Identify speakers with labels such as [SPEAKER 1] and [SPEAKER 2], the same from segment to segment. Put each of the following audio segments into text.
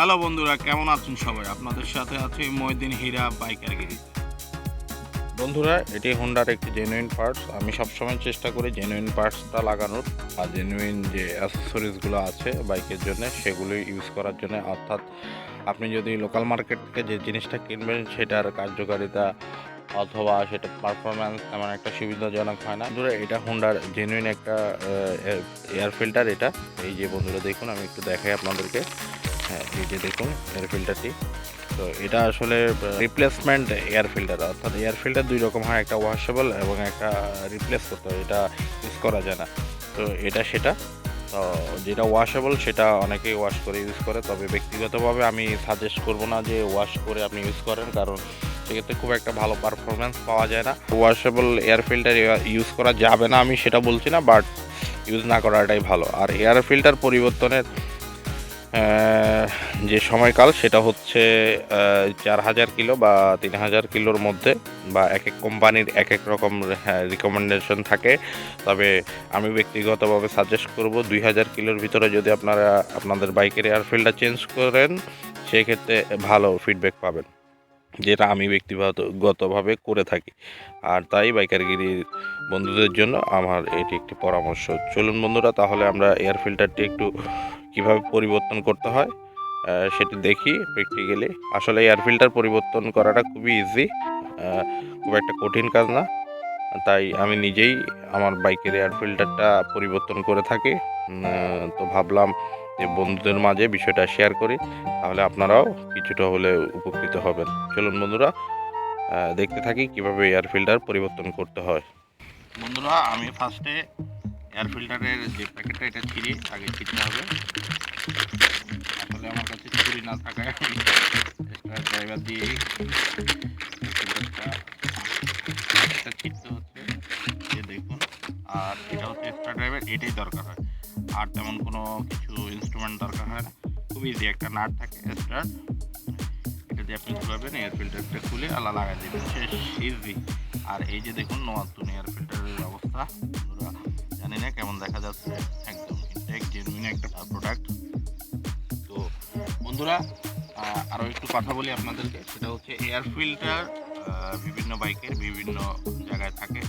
[SPEAKER 1] Hello বন্ধুরা, কেমন আছেন সবাই? আপনাদের সাথে আছে মহিউদ্দিন হীরা বাইকারগিরি। বন্ধুরা, এটি হোন্ডার একটি জেনুইন পার্টস। আমি সবসময় চেষ্টা করি জেনুইন পার্টসটা লাগানোর, আর জেনুইন যে অ্যাসেসরিজগুলো আছে বাইকের জন্য সেগুলো ইউজ করার জন্য। অর্থাৎ আপনি যদি লোকাল মার্কেট থেকে যে জিনিসটা কিনবেন সেটার কার্যকারিতা অথবা সেটা পারফরম্যান্স তেমন একটা সুবিধাজনক হয় না। বন্ধুরা, এটা হোন্ডার জেনুইন একটা এয়ার ফিল্টার। এটা এই যে বন্ধুরা দেখুন, আমি একটু দেখাই আপনাদেরকে। হ্যাঁ, এই যে দেখুন এয়ার ফিল্টারটি। তো এটা আসলে রিপ্লেসমেন্ট এয়ার ফিল্টার। অর্থাৎ এয়ার ফিল্টার দুই রকম হয়, একটা ওয়াশেবল এবং একটা রিপ্লেস করতে হয়, এটা ইউজ করা যায় না। তো এটা সেটা। তো যেটা ওয়াশেবল সেটা অনেকেই ওয়াশ করে ইউজ করে, তবে ব্যক্তিগতভাবে আমি সাজেস্ট করব না যে ওয়াশ করে আপনি ইউজ করেন, কারণ সেক্ষেত্রে খুব একটা ভালো পারফরমেন্স পাওয়া যায় না। ওয়াশেবল এয়ার ফিল্টার ইউজ করা যাবে না আমি সেটা বলছি না, বাট ইউজ না করাটাই ভালো। আর এয়ার ফিল্টার পরিবর্তনের যে সময়কাল সেটা হচ্ছে 4000 কিলো বা 3000 কিলোর মধ্যে, বা এক এক কোম্পানির এক এক রকম রিকমেন্ডেশন থাকে। তবে আমি ব্যক্তিগতভাবে সাজেস্ট করব 2000 কিলোর ভিতরে যদি আপনারা আপনাদের বাইকের এয়ার ফিল্টার চেঞ্জ করেন সেক্ষেত্রে ভালো ফিডব্যাক পাবেন, যেটা আমি ব্যক্তিগতভাবে করে থাকি। আর তাই বাইকারগিরির বন্ধুদের জন্য আমার এটি একটি পরামর্শ। চলুন বন্ধুরা, তাহলে আমরা এয়ার ফিল্টারটি একটু কিভাবে পরিবর্তন করতে হয় সেটি দেখি প্র্যাকটিক্যালি। আসলে এয়ার ফিল্টার পরিবর্তন করাটা খুবই ইজি, খুব একটা কঠিন কাজ না। তাই আমি নিজেই আমার বাইকের এয়ার ফিল্টারটা পরিবর্তন করে থাকি। তো ভাবলাম যে বন্ধুদের মাঝে বিষয়টা শেয়ার করি, তাহলে আপনারাও কিছুটা হলে উপকৃত হবেন। চলুন বন্ধুরা, দেখতে থাকি কিভাবে এয়ার ফিল্টার পরিবর্তন করতে হয়। বন্ধুরা, আমি ফার্স্টে এয়ার ফিল্টারের যে প্যাকেটটা এটা ছিঁড়ে আগে ছিঁড়তে হবে। আসলে আমার কাছে ছুরি না থাকায় আমি এক্সট্রা ড্রাইভার দিয়ে ফিল্টারটা ছিঁড়তে হচ্ছে। যে দেখুন, আর এটা হচ্ছে এক্সট্রা ড্রাইভার, এটাই দরকার হয়, আর তেমন কোনো কিছু ইনস্ট্রুমেন্ট দরকার হয় না। খুব ইজি, একটা নাট থাকে এক্সট্রা, এটা দিয়ে আপনি ঘুরাবেন, এয়ার ফিল্টারটা খুলে আলা লাগাই দেবেন, শেষ, ইজি। আর এই যে দেখুন নতুন এয়ার ফিল্টারের অবস্থা, জানি না কেমন দেখা যাচ্ছে, একদম ইনটেক জেনুইন একটা প্রোডাক্ট। তো বন্ধুরা, আরও একটু কথা বলি আপনাদেরকে, সেটা হচ্ছে এয়ার ফিল্টার বিভিন্ন বাইকের বিভিন্ন জায়গায় থাকে।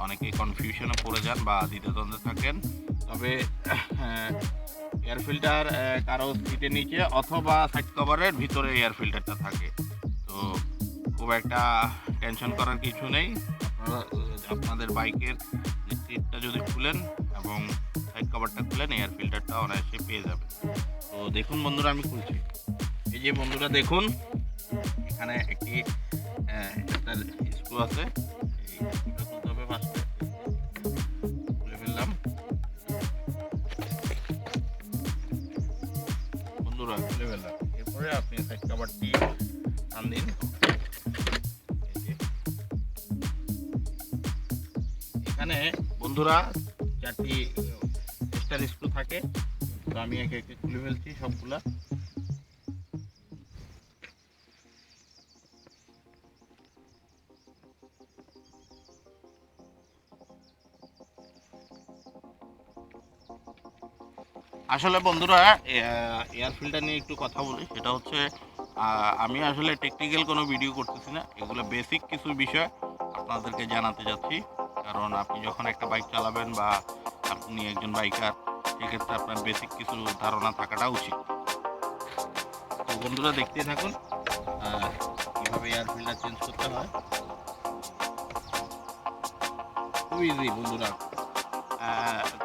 [SPEAKER 1] অনেকেই কনফিউশনে পড়ে যান বা দ্বিধাদ্বন্দ্বে থাকেন। তবে এয়ার ফিল্টার কারো সিটের নিচে অথবা সাইড কভারের ভিতরে এয়ার ফিল্টারটা থাকে। তো খুব একটা টেনশন করার কিছু নেই। আপনারা আপনাদের বাইকের সিটটা যদি খুলেন এবং সাইড কভারটা খুলেন, এয়ার ফিল্টারটা অনায়াসে পেয়ে যাবেন। তো দেখুন বন্ধুরা, আমি খুলছি। এই যে বন্ধুরা দেখুন, এখানে একটি স্ক্রু আছে, এই স্ক্রুটা খুলতে হবে ফার্স্টে। খুলে ফেললাম বন্ধুরা, খুলে ফেললাম। এরপরে আপনি সাইড কভারটি টান দিন। এখানে বন্ধুরা 4টি এক্সট্রা স্ক্রু থাকে। তো আমি একে একে খুলে ফেলছি সবগুলা। আসলে বন্ধুরা, এয়ার ফিল্টার নিয়ে একটু কথা বলি, সেটা হচ্ছে আমি আসলে টেকনিক্যাল কোনো ভিডিও করতেছি না, এগুলো বেসিক কিছু বিষয় আপনাদেরকে জানাতে যাচ্ছি। কারণ আপনি যখন একটা বাইক চালাবেন বা আপনি একজন বাইকার, সেক্ষেত্রে আপনার বেসিক কিছু ধারণা থাকাটা উচিত। তো বন্ধুরা, দেখতেই থাকুন কীভাবে এয়ার ফিল্টার চেঞ্জ করতে হয়। খুব ইজি বন্ধুরা,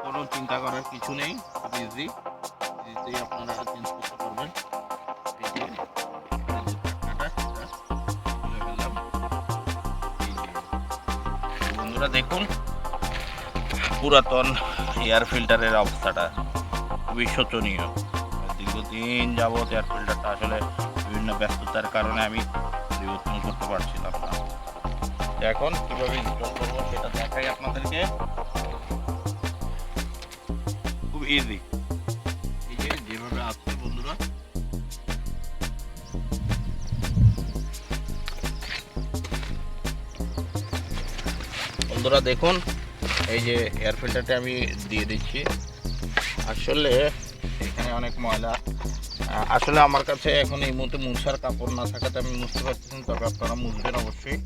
[SPEAKER 1] কোনো চিন্তা করার কিছু নেই, খুব ইজি, ইজিতেই আপনারা চেঞ্জ করতে পারবেন। এই যে ঢাকনাটা সেটা খুলে ফেললাম। এই যে বন্ধুরা দেখুন, পুরাতন এয়ার ফিল্টারের অবস্থাটা খুবই শোচনীয়। দীর্ঘদিন যাবৎ এয়ার ফিল্টারটা আসলে বিভিন্ন ব্যস্ততার কারণে আমি পরিবর্তন করতে পারছিলাম না। এখন কীভাবে ইনস্টল করবো সেটা দেখাই আপনাদেরকে। খুব ইজি, এই যে যেভাবে আসছে বন্ধুরা, দেখুন এই যে এয়ার ফিল্টারটা আমি দিয়ে দিচ্ছি। আসলে এখানে অনেক ময়লা। আসলে আমার কাছে এখন এই মুহূর্তে মুছার কাপড় না থাকাতে আমি মুছতে পারছি না, তবে আপনারা মুছবেন অবশ্যই।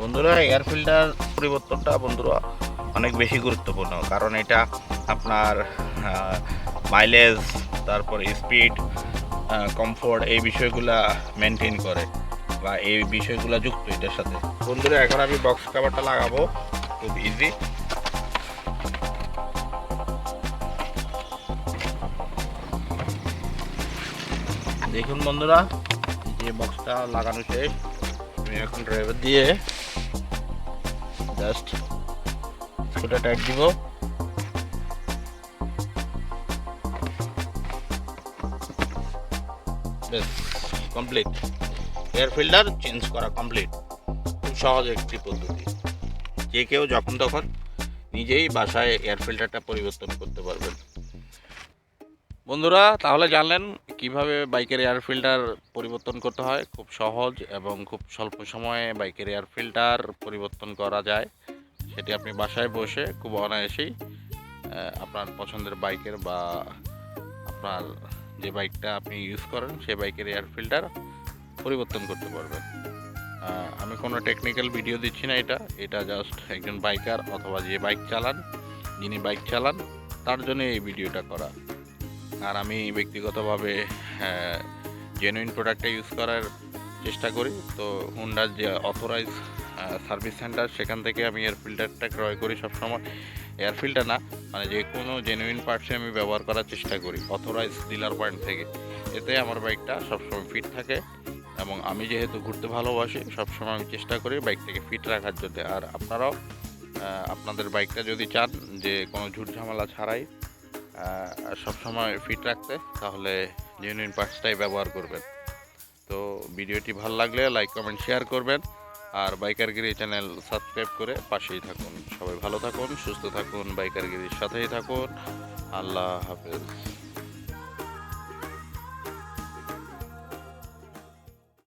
[SPEAKER 1] বন্ধুরা, এয়ার ফিল্টার পরিবর্তনটা বন্ধুরা অনেক বেশি গুরুত্বপূর্ণ, কারণ এটা আপনার মাইলেজ, তারপর স্পিড, কমফোর্ট এই বিষয়গুলা মেনটেন করে বা এই বিষয়গুলো যুক্ত এটার সাথে। বন্ধুরা, এখন আমি বক্স কভারটা লাগাবো, খুব ইজি। দেখুন বন্ধুরা, যে বক্সটা লাগানো শেষ, আমি এখন ড্রাইভার দিয়ে জাস্ট স্ক্রুটা টাইট দিব। বেশ কমপ্লিট, এয়ার ফিল্টার চেঞ্জ করা কমপ্লিট। খুব সহজ একটি পদ্ধতি, যে কেউ যখন তখন নিজেই বাসায় এয়ার ফিল্টারটা পরিবর্তন করতে পারবেন। বন্ধুরা, তাহলে জানলেন কিভাবে বাইকের এয়ার ফিল্টার পরিবর্তন করতে হয়। খুব সহজ এবং খুব স্বল্প সময়ে বাইকের এয়ার ফিল্টার পরিবর্তন করা যায়। সেটি আপনি বাসায় বসে খুব অনায়াসেই আপনার পছন্দের বাইকের বা আপনার যে বাইকটা আপনি ইউজ করেন সেই বাইকের এয়ার ফিল্টার পরিবর্তন করতে পারবেন। আমি কোনো টেকনিক্যাল ভিডিও দিচ্ছি না, এটা জাস্ট একজন বাইকার অথবা যে বাইক চালান, যিনি বাইক চালান তার জন্য এই ভিডিওটা করা। আর আমি ব্যক্তিগতভাবে জেনুইন প্রোডাক্টটা ইউজ করার চেষ্টা করি। তো হুন্ডার যে অথরাইজ সার্ভিস সেন্টার, সেখান থেকে আমি এয়ার ফিল্টারটা ক্রয় করি সবসময়। এয়ার ফিল্টার না, মানে যে কোনো জেনুইন পার্টসে আমি ব্যবহার করার চেষ্টা করি অথরাইজ ডিলার পয়েন্ট থেকে। এতে আমার বাইকটা সবসময় ফিট থাকে এবং আমি যেহেতু ঘুরতে ভালোবাসি, সবসময় আমি চেষ্টা করি বাইকটাকে ফিট রাখার জন্য। আর আপনারাও আপনাদের বাইকটা যদি চান যে কোনো ঝুট ঝামেলা ছাড়াই সবসময় ফিট রাখতে, তাহলে জেনুইন পার্টসটাই ব্যবহার করবেন। তো ভিডিওটি ভালো লাগলে লাইক, কমেন্ট, শেয়ার করবেন। আর বাইকারগিরি চ্যানেল সাবস্ক্রাইব করে পাশেই থাকুন। সবাই ভালো থাকুন, সুস্থ থাকুন, বাইকারগিরির সাথেই থাকুন। আল্লাহ হাফেজ।